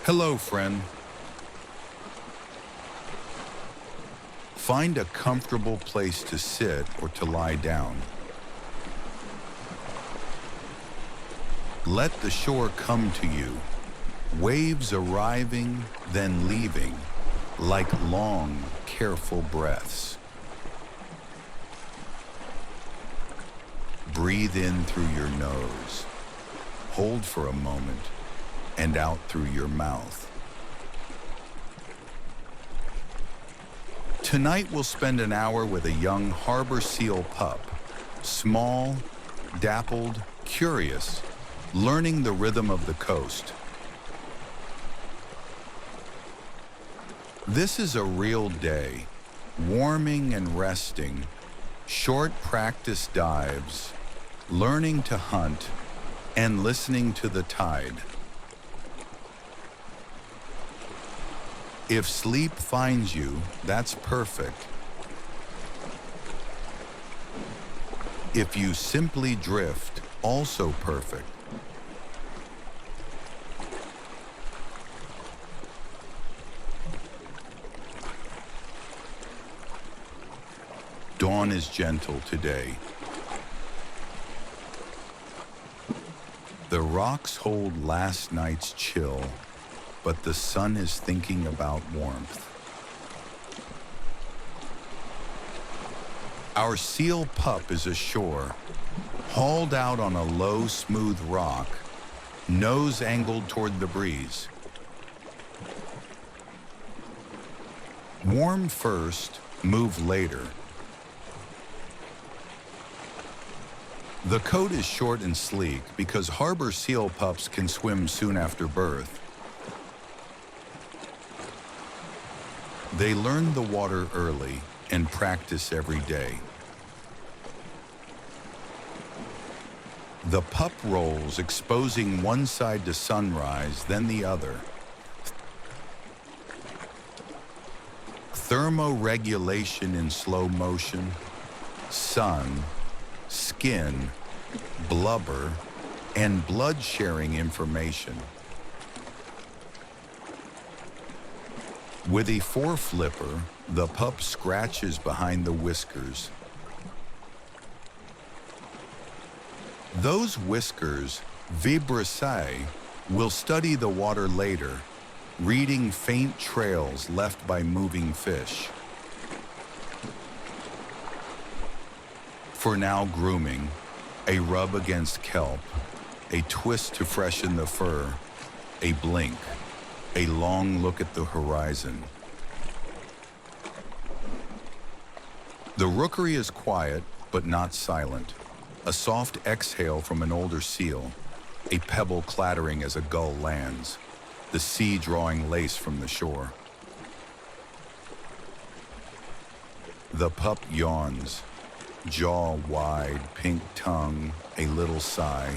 Hello, friend. Find a comfortable place to sit or to lie down. Let the shore come to you, waves arriving, then leaving, like long, careful breaths. Breathe in through your nose, hold for a moment, and out through your mouth. Tonight we'll spend an hour with a young harbor seal pup, small, dappled, curious, learning the rhythm of the coast. This is a real day, warming and resting, short practice dives, learning to hunt, and listening to the tide. If sleep finds you, that's perfect. If you simply drift, also perfect. Dawn is gentle today. The rocks hold last night's chill, but the sun is thinking about warmth. Our seal pup is ashore, hauled out on a low, smooth rock, nose angled toward the breeze. Warm first, move later. The coat is short and sleek because harbor seal pups can swim soon after birth. They learn the water early and practice every day. The pup rolls, exposing one side to sunrise, then the other. Thermoregulation in slow motion, sun, skin, blubber, and blood-sharing information. With a foreflipper, the pup scratches behind the whiskers. Those whiskers, vibrissae, will study the water later, reading faint trails left by moving fish. For now, grooming, a rub against kelp, a twist to freshen the fur, a blink, a long look at the horizon. The rookery is quiet, but not silent. A soft exhale from an older seal, a pebble clattering as a gull lands, the sea drawing lace from the shore. The pup yawns, jaw wide, pink tongue, a little sigh,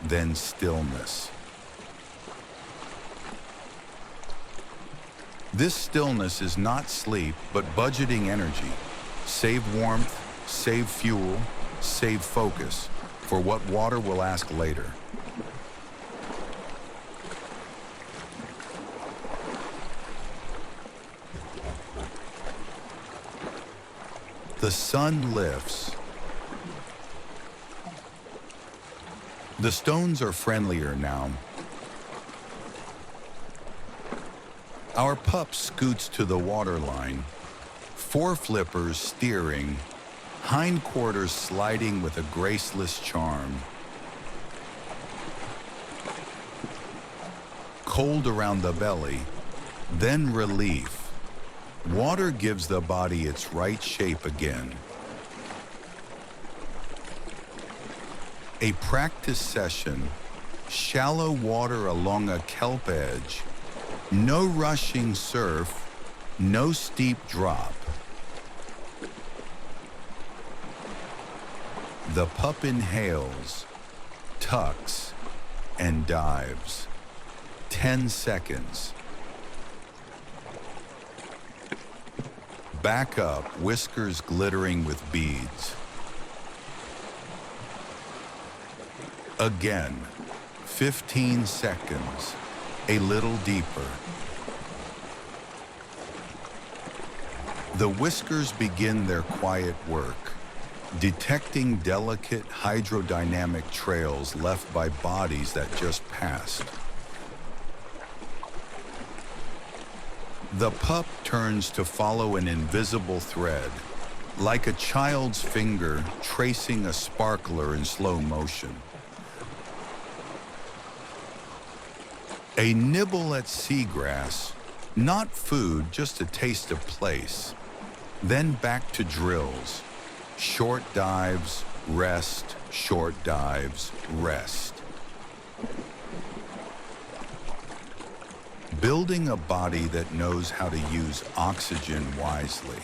then stillness. This stillness is not sleep, but budgeting energy. Save warmth, save fuel, save focus for what water will ask later. The sun lifts. The stones are friendlier now. Our pup scoots to the waterline, foreflippers steering, hindquarters sliding with a graceless charm. Cold around the belly, then relief. Water gives the body its right shape again. A practice session, shallow water along a kelp edge, no rushing surf, no steep drop. The pup inhales, tucks, and dives. 10 seconds. Back up, whiskers glittering with beads. Again, 15 seconds. a little deeper. The whiskers begin their quiet work, detecting delicate hydrodynamic trails left by bodies that just passed. The pup turns to follow an invisible thread, like a child's finger tracing a sparkler in slow motion. A nibble at seagrass, not food, just a taste of place. Then back to drills. Short dives, rest, short dives, rest. Building a body that knows how to use oxygen wisely.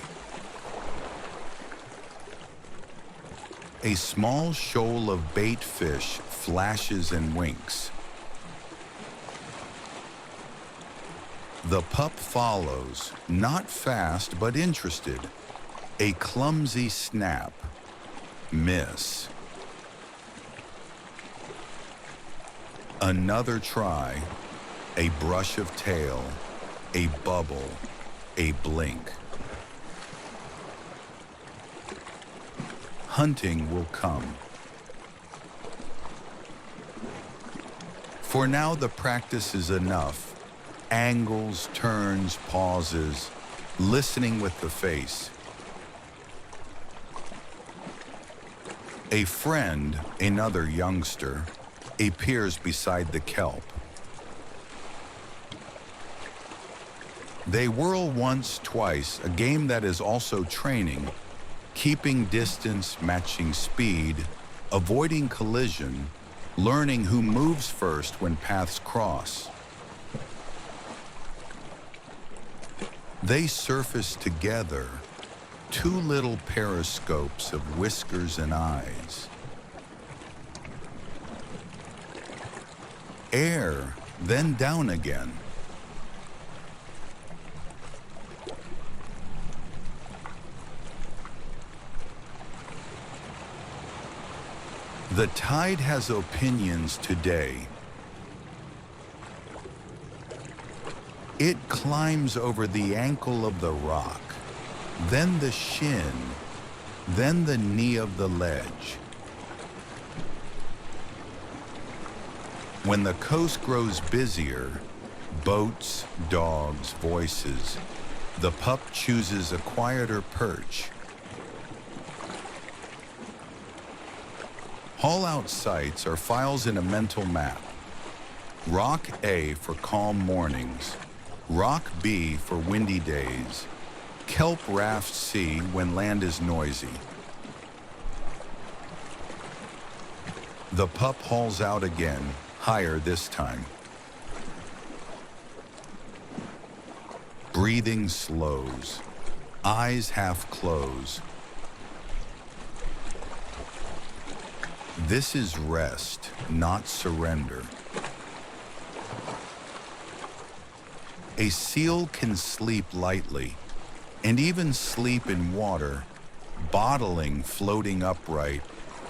A small shoal of bait fish flashes and winks. The pup follows, not fast but interested. A clumsy snap. Miss. Another try. A brush of tail. A bubble. A blink. Hunting will come. For now, the practice is enough. Angles, turns, pauses, listening with the face. A friend, another youngster, appears beside the kelp. They whirl once, twice, a game that is also training, keeping distance, matching speed, avoiding collision, learning who moves first when paths cross. They surface together, two little periscopes of whiskers and eyes. Air, then down again. The tide has opinions today. It climbs over the ankle of the rock, then the shin, then the knee of the ledge. When the coast grows busier, boats, dogs, voices, the pup chooses a quieter perch. Haul-out sites are files in a mental map. Rock A for calm mornings. Rock B for windy days, kelp raft C when land is noisy. The pup hauls out again, higher this time. Breathing slows, eyes half close. This is rest, not surrender. A seal can sleep lightly, and even sleep in water, bottling floating upright,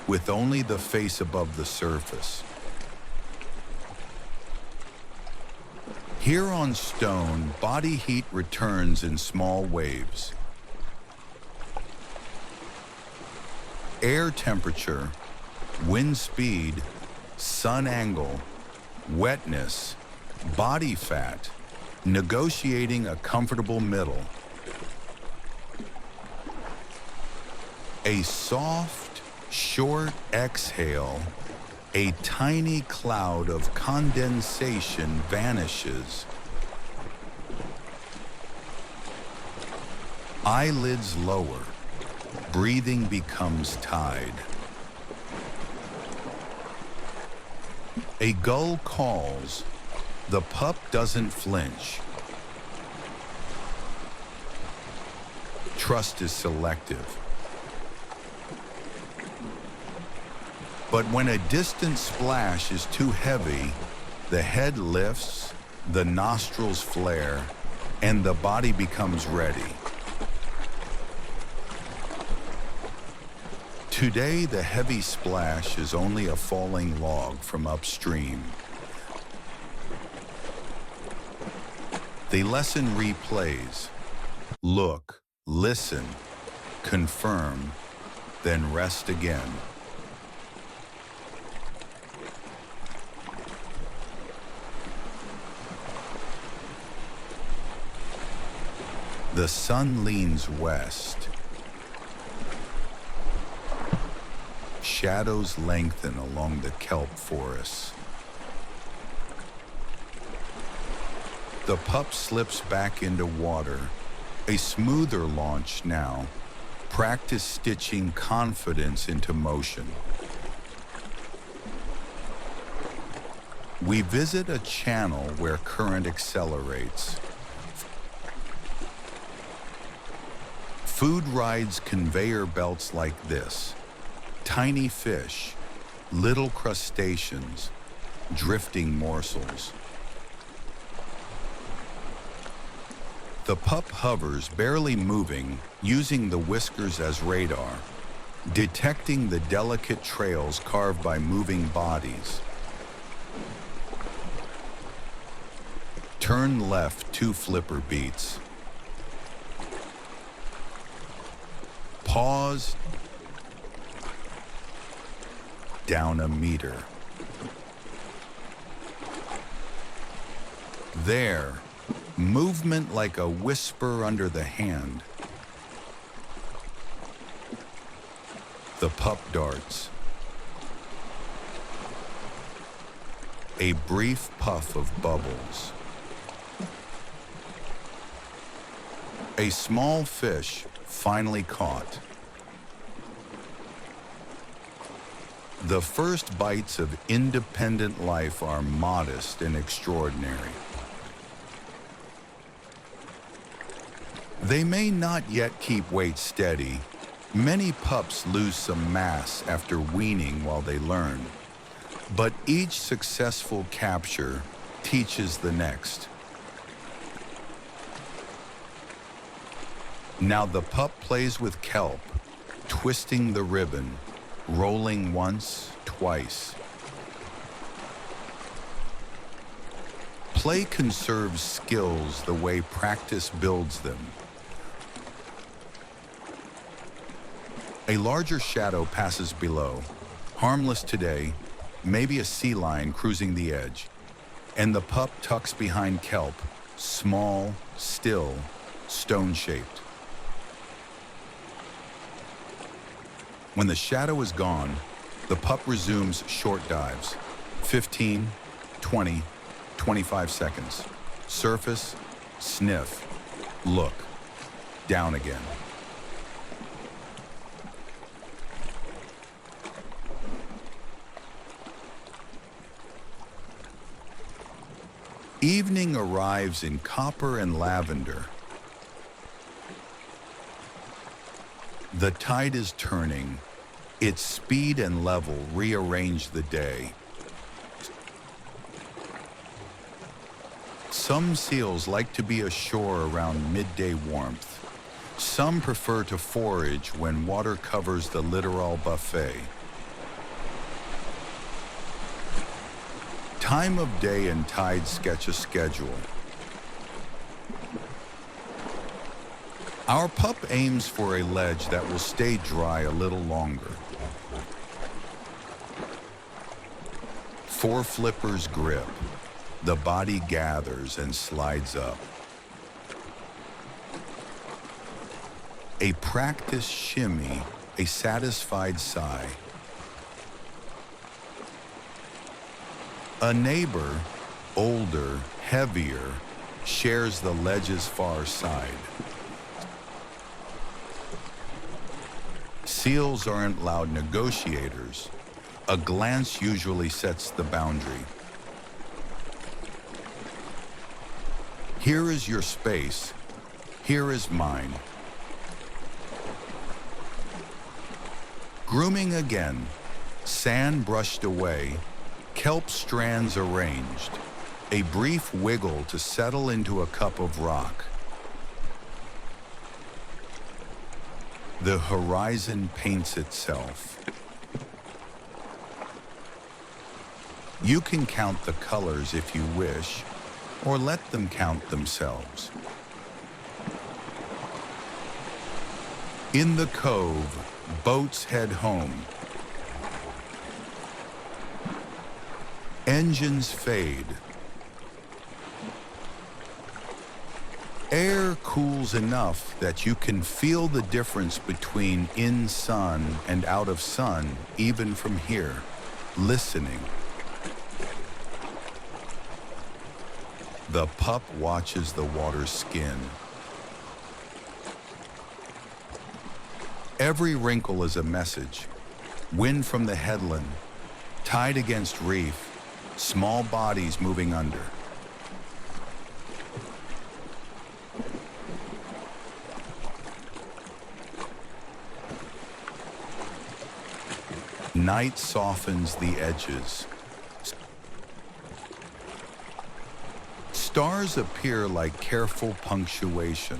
with only the face above the surface. Here on stone, body heat returns in small waves. Air temperature, wind speed, sun angle, wetness, body fat, negotiating a comfortable middle. A soft, short exhale, a tiny cloud of condensation vanishes. Eyelids lower, breathing becomes tide. A gull calls. The pup doesn't flinch. Trust is selective. But when a distant splash is too heavy, the head lifts, the nostrils flare, and the body becomes ready. Today, the heavy splash is only a falling log from upstream. The lesson replays. Look, listen, confirm, then rest again. The sun leans west. Shadows lengthen along the kelp forests. The pup slips back into water, a smoother launch now, practice stitching confidence into motion. We visit a channel where current accelerates. Food rides conveyor belts like this. Tiny fish, little crustaceans, drifting morsels. The pup hovers, barely moving, using the whiskers as radar, detecting the delicate trails carved by moving bodies. Turn left 2 flipper beats. Pause. Down a meter. There, movement like a whisper under the hand. The pup darts. A brief puff of bubbles. A small fish finally caught. The first bites of independent life are modest and extraordinary. They may not yet keep weight steady. Many pups lose some mass after weaning while they learn. But each successful capture teaches the next. Now the pup plays with kelp, twisting the ribbon, rolling once, twice. Play conserves skills the way practice builds them. A larger shadow passes below, harmless today, maybe a sea lion cruising the edge, and the pup tucks behind kelp, small, still, stone-shaped. When the shadow is gone, the pup resumes short dives, 15, 20, 25 seconds. Surface, sniff, look, down again. Evening arrives in copper and lavender. The tide is turning. Its speed and level rearrange the day. Some seals like to be ashore around midday warmth. Some prefer to forage when water covers the littoral buffet. Time of day and tide sketch a schedule. Our pup aims for a ledge that will stay dry a little longer. 4 flippers grip. The body gathers and slides up. A practiced shimmy, a satisfied sigh. A neighbor, older, heavier, shares the ledge's far side. Seals aren't loud negotiators. A glance usually sets the boundary. Here is your space. Here is mine. Grooming again. Sand brushed away. Kelp strands arranged. A brief wiggle to settle into a cup of rock. The horizon paints itself. You can count the colors if you wish. or let them count themselves. In the cove, boats head home. Engines fade. Air cools enough that you can feel the difference between in sun and out of sun, even from here, listening. The pup watches the water's skin. Every wrinkle is a message. Wind from the headland, tide against reef, small bodies moving under. Night softens the edges. Stars appear like careful punctuation.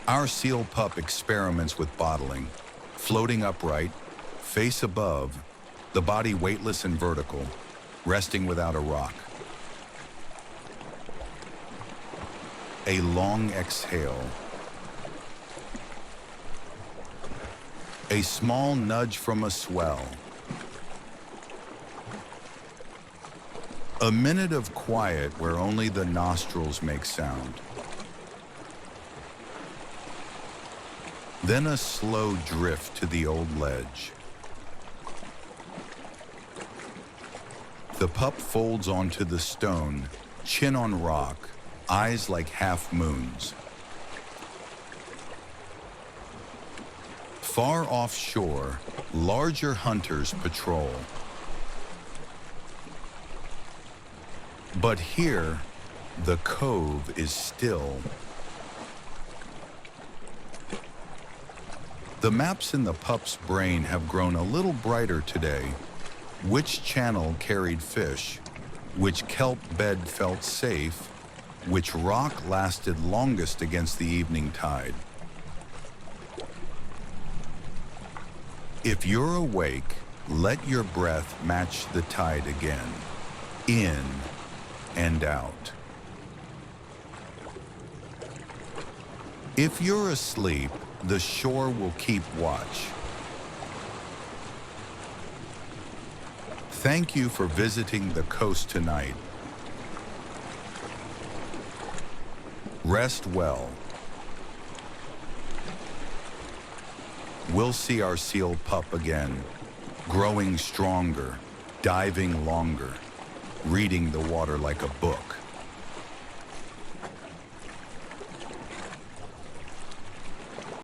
Our seal pup experiments with bottling, floating upright, face above, the body weightless and vertical, resting without a rock. A long exhale. A small nudge from a swell. A minute of quiet where only the nostrils make sound. Then a slow drift to the old ledge. The pup folds onto the stone, chin on rock, eyes like half moons. Far offshore, larger hunters patrol. But here, the cove is still. The maps in the pup's brain have grown a little brighter today. Which channel carried fish? Which kelp bed felt safe? Which rock lasted longest against the evening tide? If you're awake, let your breath match the tide again, in and out. If you're asleep, the shore will keep watch. Thank you for visiting the coast tonight. Rest well. We'll see our seal pup again, growing stronger, diving longer, reading the water like a book.